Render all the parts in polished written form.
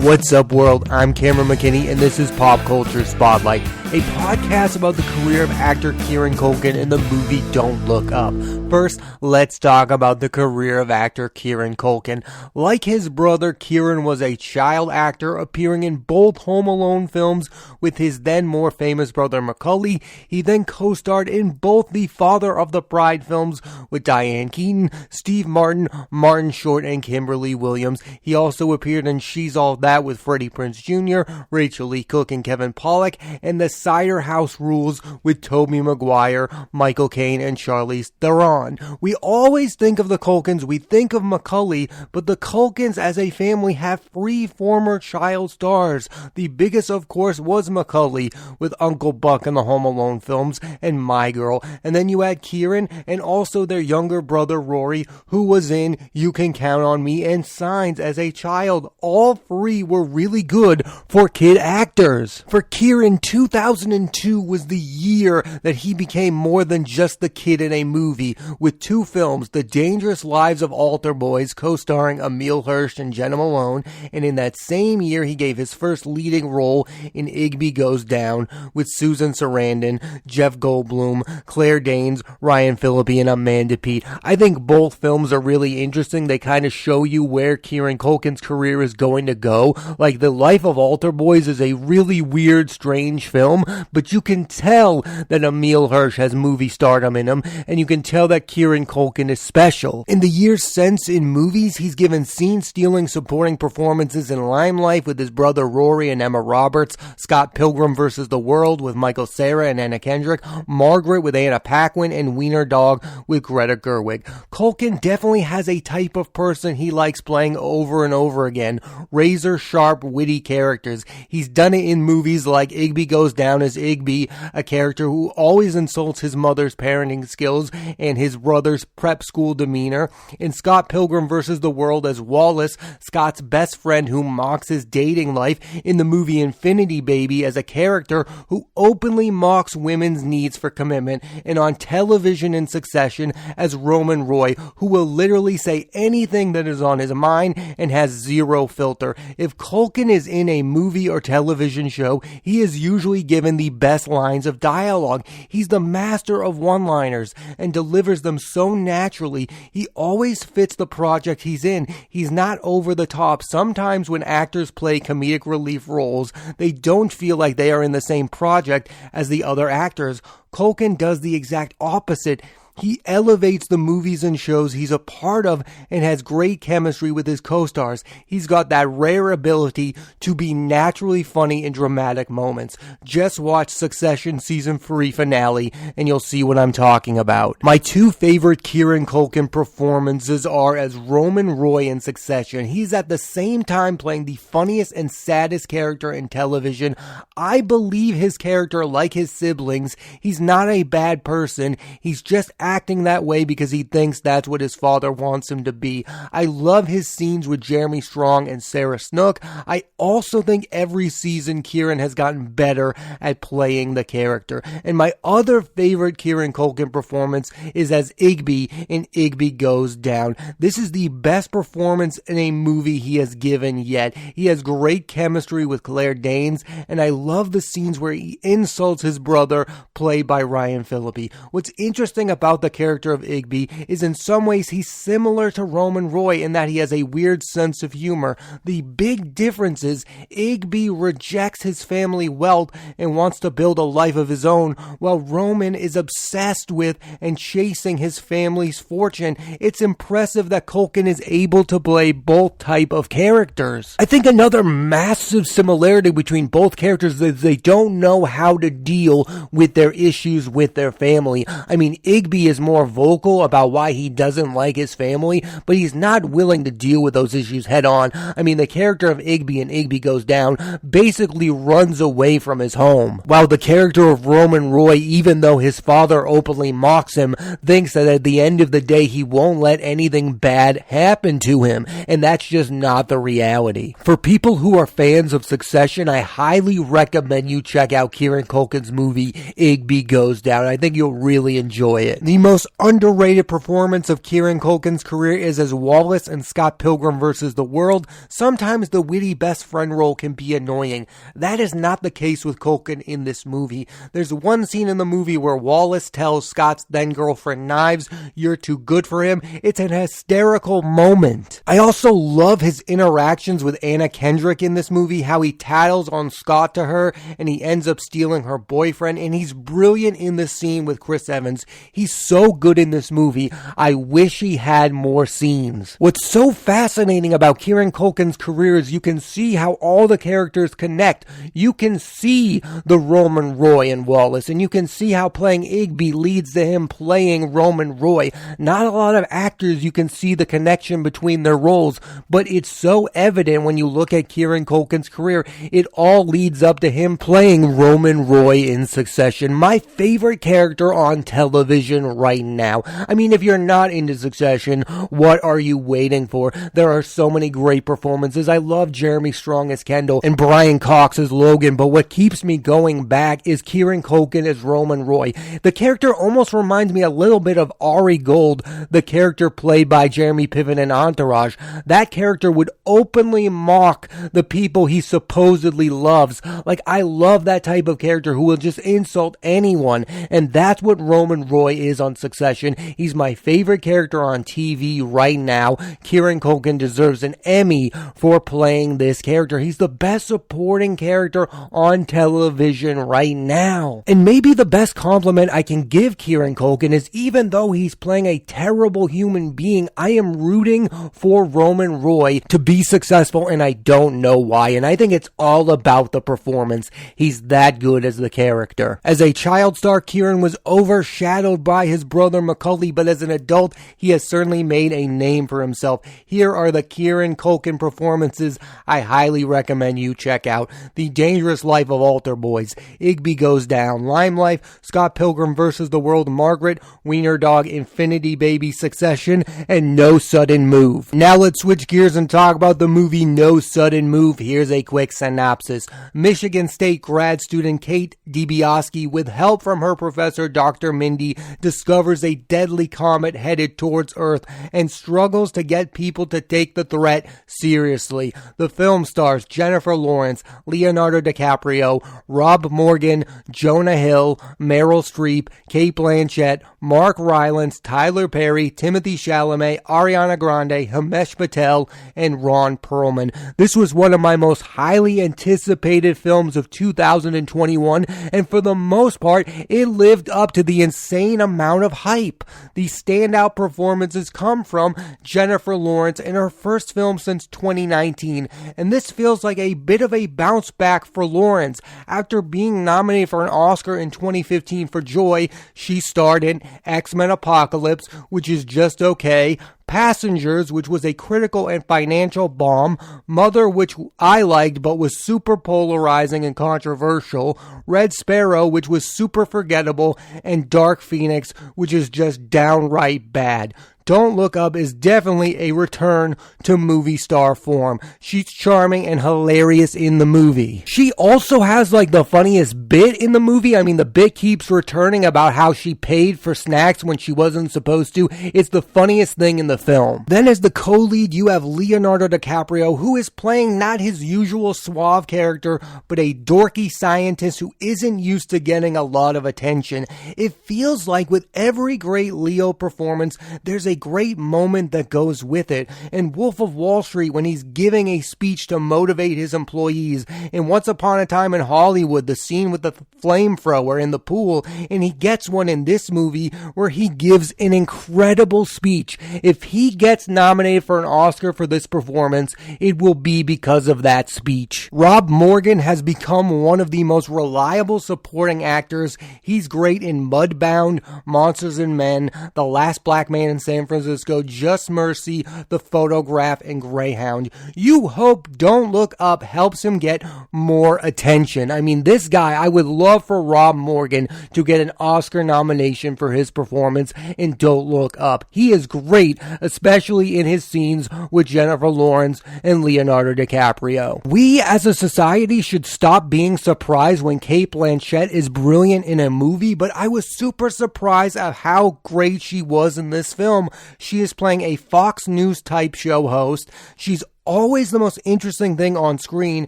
What's up, world? I'm Cameron McKinney, and this is Pop Culture Spotlight, a podcast about the career of actor Kieran Culkin in the movie Don't Look Up. First, let's talk about the career of actor Kieran Culkin. Like his brother, Kieran was a child actor appearing in both Home Alone films with his then more famous brother Macaulay. He then co-starred in both the Father of the Bride films with Diane Keaton, Steve Martin, Martin Short, and Kimberly Williams. He also appeared in She's All That with Freddie Prinze Jr., Rachel Lee Cook, and Kevin Pollak, and The Cider House Rules with Tobey Maguire, Michael Caine, and Charlize Theron. We always think of the Culkins, we think of Macaulay, but the Culkins as a family have 3 former child stars. The biggest, of course, was Macaulay with Uncle Buck in the Home Alone films and My Girl, and then you had Kieran and also their younger brother Rory, who was in You Can Count on Me and Signs as a child. All 3 were really good for kid actors. For Kieran, 2002 was the year that he became more than just the kid in a movie, with 2 films, The Dangerous Lives of Altar Boys, co-starring Emile Hirsch and Jenna Malone, and in that same year he gave his first leading role in Igby Goes Down with Susan Sarandon, Jeff Goldblum, Claire Danes, Ryan Phillippe, and Amanda Peet. I think both films are really interesting. They kind of show you where Kieran Culkin's career is going to go. Like, The Life of Altar Boys is a really weird, strange film, but you can tell that Emile Hirsch has movie stardom in him, and you can tell that Kieran Culkin is special. In the years since in movies, he's given scene-stealing supporting performances in Limelight with his brother Rory and Emma Roberts, Scott Pilgrim vs. the World with Michael Cera and Anna Kendrick, Margaret with Anna Paquin, and Wiener Dog with Greta Gerwig. Culkin definitely has a type of person he likes playing over and over again, razor-sharp, witty characters. He's done it in movies like Igby Goes Down as Igby, a character who always insults his mother's parenting skills and his brother's prep school demeanor. In Scott Pilgrim vs. the World as Wallace, Scott's best friend who mocks his dating life. In the movie Infinity Baby as a character who openly mocks women's needs for commitment. And on television in Succession as Roman Roy, who will literally say anything that is on his mind and has zero filter. If Culkin is in a movie or television show, he is usually given the best lines of dialogue. He's the master of one-liners and delivers them so naturally. He always fits the project he's in. He's not over the top. Sometimes when actors play comedic relief roles, they don't feel like they are in the same project as the other actors. Culkin does the exact opposite. He elevates the movies and shows he's a part of and has great chemistry with his co-stars. He's got that rare ability to be naturally funny in dramatic moments. Just watch Succession Season 3 finale and you'll see what I'm talking about. My 2 favorite Kieran Culkin performances are as Roman Roy in Succession. He's at the same time playing the funniest and saddest character in television. I believe his character, like his siblings, he's not a bad person. He's just acting that way because he thinks that's what his father wants him to be. I love his scenes with Jeremy Strong and Sarah Snook. I also think every season Kieran has gotten better at playing the character. And my other favorite Kieran Culkin performance is as Igby in Igby Goes Down. This is the best performance in a movie he has given yet. He has great chemistry with Claire Danes, and I love the scenes where he insults his brother, played by Ryan Phillippe. What's interesting about the character of Igby is in some ways he's similar to Roman Roy in that he has a weird sense of humor. The big difference is Igby rejects his family wealth and wants to build a life of his own, while Roman is obsessed with and chasing his family's fortune. It's impressive that Culkin is able to play both type of characters. I think another massive similarity between both characters is they don't know how to deal with their issues with their family. I mean, Igby is more vocal about why he doesn't like his family, but he's not willing to deal with those issues head on. I mean, the character of Igby in Igby Goes Down basically runs away from his home, while the character of Roman Roy, even though his father openly mocks him, thinks that at the end of the day he won't let anything bad happen to him, and that's just not the reality. For people who are fans of Succession, I highly recommend you check out Kieran Culkin's movie Igby Goes Down. I think you'll really enjoy it. The most underrated performance of Kieran Culkin's career is as Wallace in Scott Pilgrim vs. the World. Sometimes the witty best friend role can be annoying. That is not the case with Culkin in this movie. There's one scene in the movie where Wallace tells Scott's then-girlfriend Knives, "You're too good for him." It's an hysterical moment. I also love his interactions with Anna Kendrick in this movie, how he tattles on Scott to her and he ends up stealing her boyfriend, and he's brilliant in the scene with Chris Evans. He's so good in this movie. I wish he had more scenes. What's so fascinating about Kieran Culkin's career is you can see how all the characters connect. You can see the Roman Roy in Wallace, and you can see how playing Igby leads to him playing Roman Roy. Not a lot of actors you can see the connection between their roles, but it's so evident when you look at Kieran Culkin's career. It all leads up to him playing Roman Roy in Succession, my favorite character on television right now. I mean, if you're not into Succession, what are you waiting for? There are so many great performances. I love Jeremy Strong as Kendall and Brian Cox as Logan, but what keeps me going back is Kieran Culkin as Roman Roy. The character almost reminds me a little bit of Ari Gold, the character played by Jeremy Piven in Entourage. That character would openly mock the people he supposedly loves. Like, I love that type of character who will just insult anyone, and that's what Roman Roy is on Succession. He's my favorite character on TV right now. Kieran Culkin deserves an Emmy for playing this character. He's the best supporting character on television right now. And maybe the best compliment I can give Kieran Culkin is, even though he's playing a terrible human being, I am rooting for Roman Roy to be successful, and I don't know why. And I think it's all about the performance. He's that good as the character. As a child star, Kieran was overshadowed by his brother Macaulay, but as an adult, he has certainly made a name for himself. Here are the Kieran Culkin performances I highly recommend you check out. The Dangerous Life of Altar Boys, Igby Goes Down, Lime Life, Scott Pilgrim vs. the World, Margaret, Wiener Dog, Infinity Baby, Succession, and No Sudden Move. Now let's switch gears and talk about the movie No Sudden Move. Here's a quick synopsis. Michigan State grad student Kate DiBiase, with help from her professor Dr. Mindy, discovers a deadly comet headed towards Earth and struggles to get people to take the threat seriously. The film stars Jennifer Lawrence, Leonardo DiCaprio, Rob Morgan, Jonah Hill, Meryl Streep, Cate Blanchett, Mark Rylance, Tyler Perry, Timothee Chalamet, Ariana Grande, Himesh Patel, and Ron Perlman. This was one of my most highly anticipated films of 2021, and for the most part, it lived up to the insane amount of hype. The standout performances come from Jennifer Lawrence in her first film since 2019, and this feels like a bit of a bounce back for Lawrence. After being nominated for an Oscar in 2015 for Joy, she starred in X-Men Apocalypse, which is just okay, Passengers, which was a critical and financial bomb, Mother, which I liked but was super polarizing and controversial, Red Sparrow, which was super forgettable, and Dark Phoenix, which is just downright bad. Don't Look Up is definitely a return to movie star form. She's charming and hilarious in the movie. She also has like the funniest bit in the movie. I mean, the bit keeps returning about how she paid for snacks when she wasn't supposed to. It's the funniest thing in the film. Then as the co-lead, you have Leonardo DiCaprio, who is playing not his usual suave character, but a dorky scientist who isn't used to getting a lot of attention. It feels like with every great Leo performance, there's a great moment that goes with it. In Wolf of Wall Street, when he's giving a speech to motivate his employees. In Once Upon a Time in Hollywood, the scene with the flamethrower in the pool. And he gets one in this movie where he gives an incredible speech. If he gets nominated for an Oscar for this performance, it will be because of that speech. Rob Morgan has become one of the most reliable supporting actors. He's great in Mudbound, Monsters and Men, The Last Black Man in San Francisco, Just Mercy, The Photograph, and Greyhound. You hope Don't Look Up helps him get more attention. I mean, this guy, I would love for Rob Morgan to get an Oscar nomination for his performance in Don't Look Up. He is great, especially in his scenes with Jennifer Lawrence and Leonardo DiCaprio. We as a society should stop being surprised when Cate Blanchett is brilliant in a movie, but I was super surprised at how great she was in this film. She is playing a Fox News type show host. She's always the most interesting thing on screen.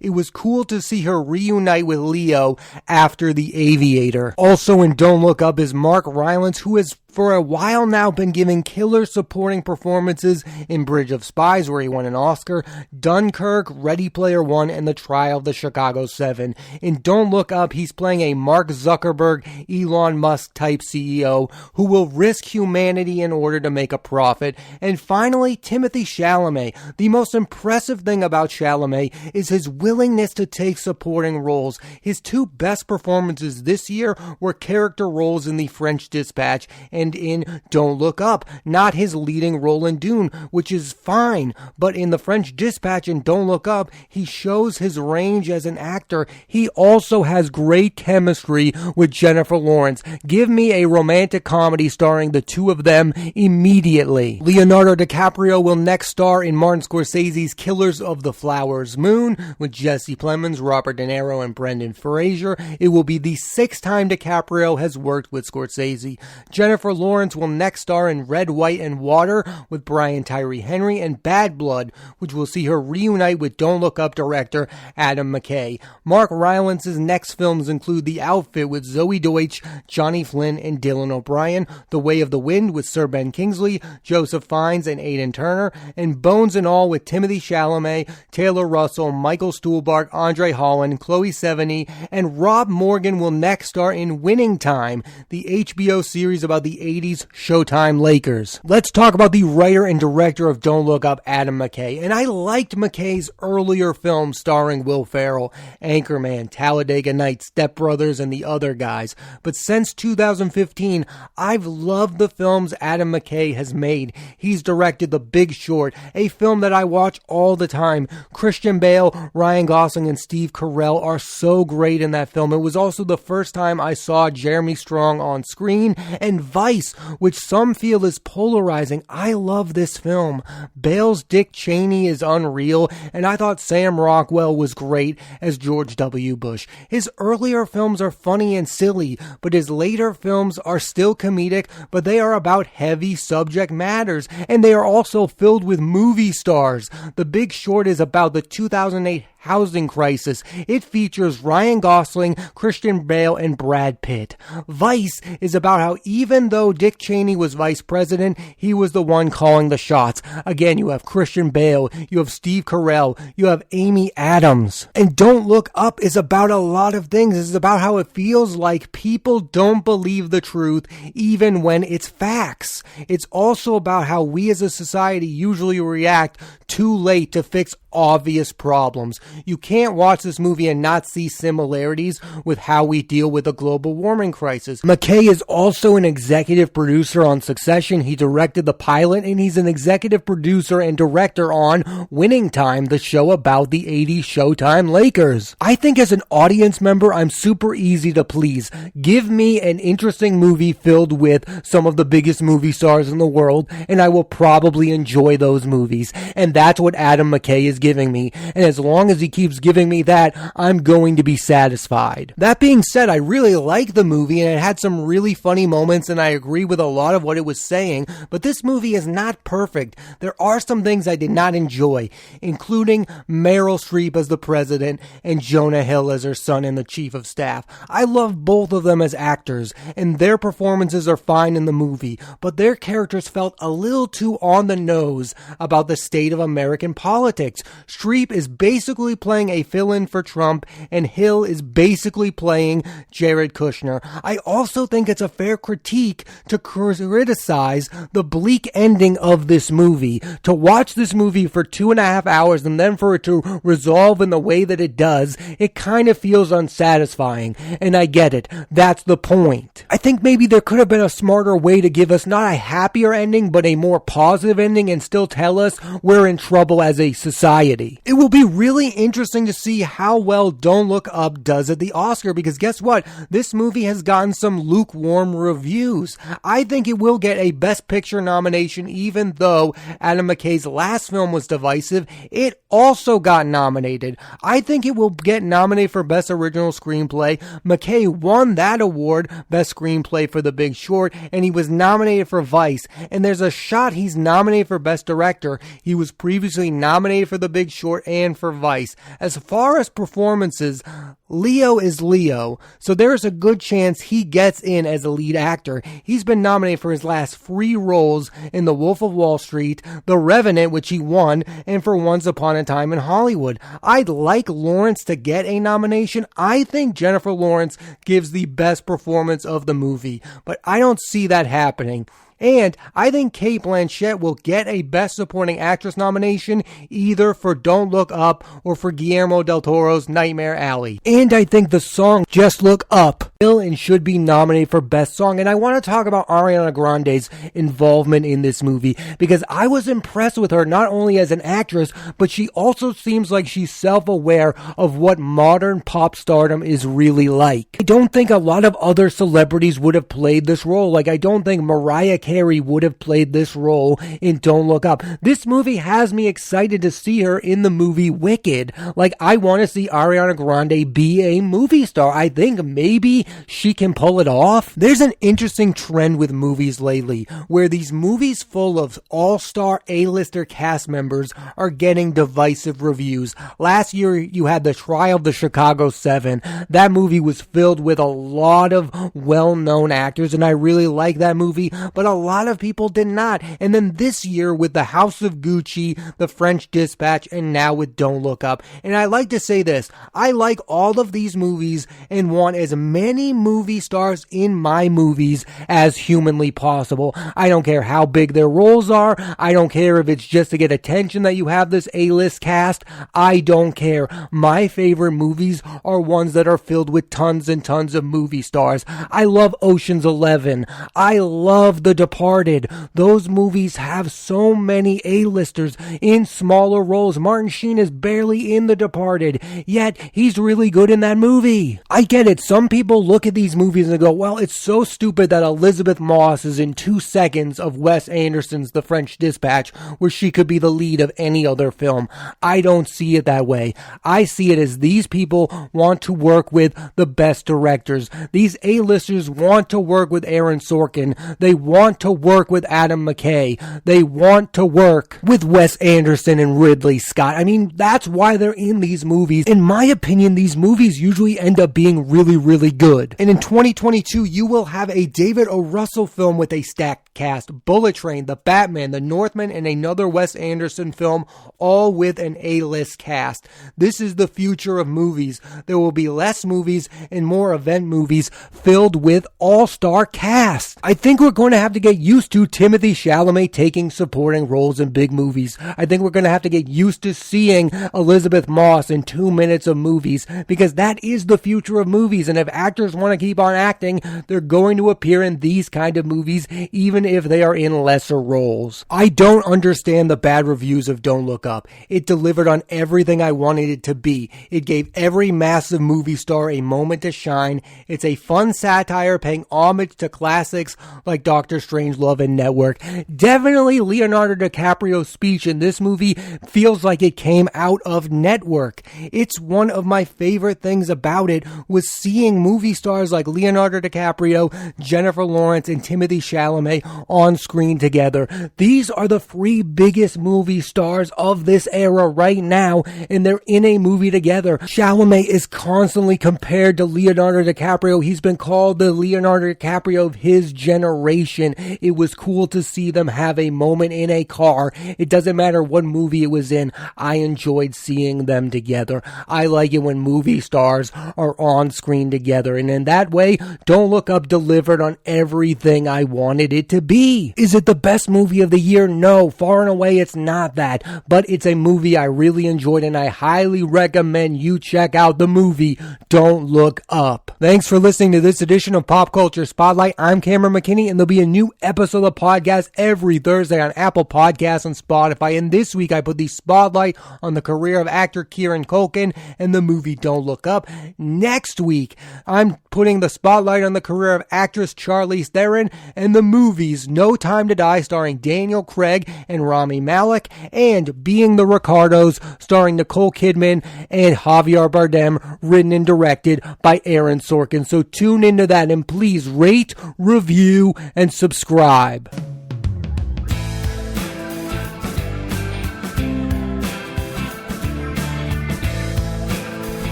It was cool to see her reunite with Leo after The Aviator. Also in Don't Look Up is Mark Rylance, who has for a while now been giving killer supporting performances in Bridge of Spies, where he won an Oscar, Dunkirk, Ready Player One, and The Trial of the Chicago 7. In Don't Look Up, he's playing a Mark Zuckerberg, Elon Musk type CEO who will risk humanity in order to make a profit. And finally, Timothee Chalamet. The most impressive thing about Chalamet is his willingness to take supporting roles. His two best performances this year were character roles in The French Dispatch and in Don't Look Up, not his leading role in Dune, which is fine, but in The French Dispatch and Don't Look Up, he shows his range as an actor. He also has great chemistry with Jennifer Lawrence. Give me a romantic comedy starring the two of them immediately. Leonardo DiCaprio will next star in Martin Scorsese's Killers of the Flower Moon with Jesse Plemons, Robert De Niro, and Brendan Fraser. It will be the sixth time DiCaprio has worked with Scorsese. Jennifer Lawrence will next star in Red, White, and Water with Brian Tyree Henry, and Bad Blood, which will see her reunite with Don't Look Up director Adam McKay. Mark Rylance's next films include The Outfit with Zoe Deutsch, Johnny Flynn, and Dylan O'Brien, The Way of the Wind with Sir Ben Kingsley, Joseph Fiennes, and Aidan Turner, and Bones and All with Timothée Chalamet, Taylor Russell, Michael Stuhlbarg, Andre Holland, Chloe Sevigny, and Rob Morgan will next star in Winning Time, the HBO series about the 80s Showtime Lakers. Let's talk about the writer and director of Don't Look Up, Adam McKay. And I liked McKay's earlier films starring Will Ferrell, Anchorman, Talladega Nights, Step Brothers, and The Other Guys. But since 2015, I've loved the films Adam McKay has made. He's directed The Big Short, a film that I watch all the time. Christian Bale, Ryan Gosling, and Steve Carell are so great in that film. It was also the first time I saw Jeremy Strong on screen, and Vice, which some feel is polarizing. I love this film. Bale's Dick Cheney is unreal, and I thought Sam Rockwell was great as George W. Bush. His earlier films are funny and silly, but his later films are still comedic, but they are about heavy subject matters, and they are also filled with movie stars. The Big Short is about the 2008 housing crisis. It features Ryan Gosling, Christian Bale, and Brad Pitt. Vice is about how even though Dick Cheney was vice president, he was the one calling the shots. Again, you have Christian Bale, you have Steve Carell, you have Amy Adams. And Don't Look Up is about a lot of things. It's about how it feels like people don't believe the truth even when it's facts. It's also about how we as a society usually react too late to fix obvious problems. You can't watch this movie and not see similarities with how we deal with the global warming crisis. McKay is also an executive producer on Succession. He directed the pilot, and he's an executive producer and director on Winning Time, the show about the 80s Showtime Lakers. I think as an audience member, I'm super easy to please. Give me an interesting movie filled with some of the biggest movie stars in the world, and I will probably enjoy those movies. And that's what Adam McKay is giving me, and as long as he keeps giving me that, I'm going to be satisfied. That being said, I really like the movie, and it had some really funny moments, and I agree with a lot of what it was saying, but this movie is not perfect. There are some things I did not enjoy, including Meryl Streep as the president and Jonah Hill as her son and the chief of staff. I love both of them as actors, and their performances are fine in the movie, but their characters felt a little too on the nose about the state of American politics. Streep is basically basically playing a fill-in for Trump, and Hill is basically playing Jared Kushner. I also think it's a fair critique to criticize the bleak ending of this movie. To watch this movie for 2.5 hours and then for it to resolve in the way that it does, it kind of feels unsatisfying. And I get it. That's the point. I think maybe there could have been a smarter way to give us not a happier ending, but a more positive ending and still tell us we're in trouble as a society. It will be really interesting to see how well Don't Look Up does at the Oscar, because guess what? This movie has gotten some lukewarm reviews. I think it will get a Best Picture nomination, even though Adam McKay's last film was divisive. It also got nominated. I think it will get nominated for Best Original Screenplay. McKay won that award, Best Screenplay, for The Big Short, and he was nominated for Vice. And there's a shot he's nominated for Best Director. He was previously nominated for The Big Short and for Vice. As far as performances, Leo is Leo, so there's a good chance he gets in as a lead actor. He's been nominated for his last 3 roles in The Wolf of Wall Street, The Revenant, which he won, and for Once Upon a Time in Hollywood. I'd like Lawrence to get a nomination. I think Jennifer Lawrence gives the best performance of the movie, but I don't see that happening. And I think Cate Blanchett will get a Best Supporting Actress nomination either for Don't Look Up or for Guillermo del Toro's Nightmare Alley. And I think the song Just Look Up will and should be nominated for Best Song. And I want to talk about Ariana Grande's involvement in this movie, because I was impressed with her not only as an actress, but she also seems like she's self-aware of what modern pop stardom is really like. I don't think a lot of other celebrities would have played this role. Like, I don't think Mariah Carey would have played this role in Don't Look Up. This movie has me excited to see her in the movie Wicked. Like, I want to see Ariana Grande be a movie star. I think maybe she can pull it off. There's an interesting trend with movies lately, where these movies full of all-star A-lister cast members are getting divisive reviews. Last year, you had The Trial of the Chicago 7. That movie was filled with a lot of well-known actors, and I really like that movie, but a lot of people did not. And then this year with The House of Gucci, The French Dispatch, and now with Don't Look Up. And I like to say this, I like all of these movies and want as many movie stars in my movies as humanly possible. I don't care how big their roles are. I don't care if it's just to get attention that you have this A-list cast. I don't care. My favorite movies are ones that are filled with tons and tons of movie stars. I love Ocean's 11. I love The Departed. Those movies have so many A-listers in smaller roles. Martin Sheen is barely in The Departed, yet he's really good in that movie. I get it. Some people look at these movies and go, well, it's so stupid that Elizabeth Moss is in 2 seconds of Wes Anderson's The French Dispatch, where she could be the lead of any other film. I don't see it that way. I see it as these people want to work with the best directors. These A-listers want to work with Aaron Sorkin. They want to work with Adam McKay. They want to work with Wes Anderson and Ridley Scott. I mean, that's why they're in these movies. In my opinion, these movies usually end up being really, really good. And in 2022, you will have a David O. Russell film with a stacked cast. Bullet Train, The Batman, The Northman, and another Wes Anderson film, all with an A-list cast. This is the future of movies. There will be less movies and more event movies filled with all-star casts. I think we're going to have to get used to Timothée Chalamet taking supporting roles in big movies. I think we're going to have to get used to seeing Elizabeth Moss in 2 minutes of movies, because that is the future of movies. And if actors want to keep on acting, they're going to appear in these kind of movies, even if they are in lesser roles. I don't understand the bad reviews of Don't Look Up. It delivered on everything I wanted it to be. It gave every massive movie star a moment to shine. It's a fun satire paying homage to classics like Doctor Strangelove and Network. Definitely Leonardo DiCaprio's speech in this movie feels like it came out of Network. It's one of my favorite things about it was seeing movie stars like Leonardo DiCaprio, Jennifer Lawrence, and Timothée Chalamet on screen together. These are the 3 biggest movie stars of this era right now, and they're in a movie together. Chalamet is constantly compared to Leonardo DiCaprio. He's been called the Leonardo DiCaprio of his generation. It was cool to see them have a moment in a car. It doesn't matter what movie it was in. I enjoyed seeing them together. I like it when movie stars are on screen together. And in that way, Don't Look Up delivered on everything I wanted it to be. Is it the best movie of the year? No, far and away it's not that. But it's a movie I really enjoyed, and I highly recommend you check out the movie Don't Look Up. Thanks for listening to this edition of Pop Culture Spotlight. I'm Cameron McKinney, and there'll be a new episode of podcast every Thursday on Apple Podcasts and Spotify. And this week I put the spotlight on the career of actor Kieran Culkin and the movie Don't Look Up. Next week, I'm putting the spotlight on the career of actress Charlize Theron and the movies No Time to Die starring Daniel Craig and Rami Malek, and Being the Ricardos starring Nicole Kidman and Javier Bardem, written and directed by Aaron Sorkin. So tune into that, and please rate, review, and subscribe.